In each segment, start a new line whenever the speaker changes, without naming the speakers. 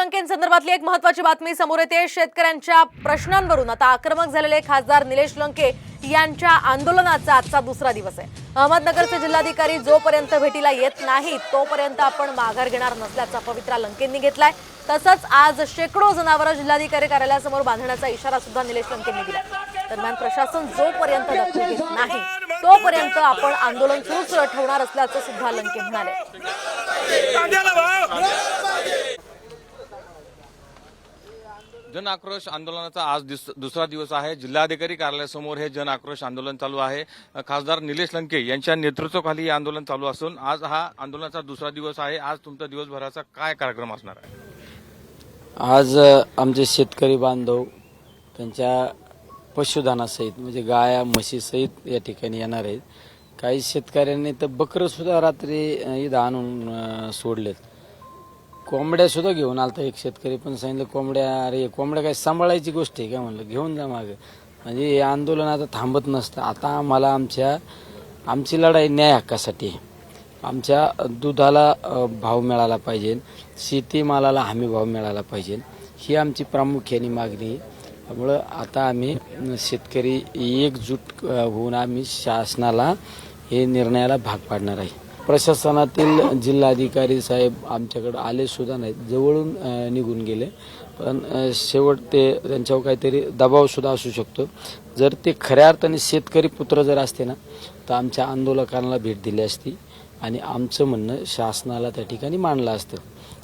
लंकेंसंदर्भातली एक महत्त्वाची बातमी समोर येते। शेतकऱ्यांच्या प्रश्नांवरून आता आक्रमक झालेले खासदार निलेश लंके यांच्या आंदोलनाचा आजचा दुसरा दिवस आहे। अहमदनगरचे जिल्हाधिकारी जोपर्यंत भेटीला येत नाहीत तोपर्यंत आपण माघार घेणार नसल्याचा पवित्रा लंकेंनी घेतलाय। तसंच आज शेकडो जनावरं जिल्हाधिकारी कार्यालयासमोर बांधण्याचा इशारा सुद्धा निलेश लंकेंनी दिला। दरम्यान प्रशासन जोपर्यंत दखल घेत नाही तोपर्यंत आपण आंदोलन सुरूच ठेवणार असल्याचं सुद्धा लंके म्हणाले।
जन आक्रोश आंदोलनाचा आज दुसरा दिवस आहे। जिल्हाधिकारी कार्यालयासमोर हे जन आक्रोश आंदोलन चालू आहे। खासदार निलेश लंके यांच्या नेतृत्वाखाली हे आंदोलन चालू असून आज हा आंदोलनाचा दुसरा दिवस आहे। आज तुमचा दिवसभराचा काय कार्यक्रम असणार आहे?
आज आमचे शेतकरी बांधव त्यांच्या पशुधनासहित म्हणजे गाया म्हशीसहित या ठिकाणी येणार आहेत। काही शेतकऱ्यांनी तर बकरं सुद्धा रात्री इथं आणून सोडलेत। कोंबड्या सुद्धा घेऊन आलता एक शेतकरी, पण सांगितलं कोंबड्या काय सांभाळायची गोष्ट आहे का? म्हणलं घेऊन जा मागे। म्हणजे हे आंदोलन आता थांबत नसतं। आता आम्हाला आमची लढाई न्याय हक्कासाठी आहे। आमच्या दुधाला भाव मिळाला पाहिजे, शेतीमालाला हमी भाव मिळाला पाहिजे, ही आमची प्रामुख्याने मागणी आहे। त्यामुळं आता आम्ही शेतकरी एकजूट होऊन आम्ही शासनाला हे निर्णयाला भाग पाडणार आहे। प्रशासनातील जिल्हाधिकारी साहेब आमच्याकडे आले सुद्धा नाहीत, जवळून निघून गेले। पण शेवट ते त्यांच्यावर काहीतरी दबाव सुद्धा असू शकतो। जर ते खऱ्या अर्थाने शेतकरी पुत्र जर असते ना तर आमच्या आंदोलकांना भेट दिली असती आणि आमचं म्हणणं शासनाला त्या ठिकाणी मांडलं असतं।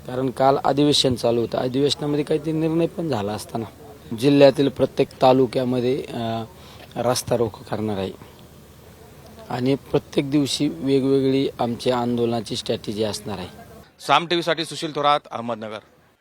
कारण काल अधिवेशन चालू होतं, अधिवेशनामध्ये काहीतरी निर्णय पण झाला असताना जिल्ह्यातील प्रत्येक तालुक्यामध्ये रस्ता रोको करणार आहे आणि प्रत्येक दिवशी वेगवेगळी आमच्या आंदोलनाची स्ट्रॅटेजी असणार आहे।
साम टीव्हीसाठी सुशील थोरात, अहमदनगर।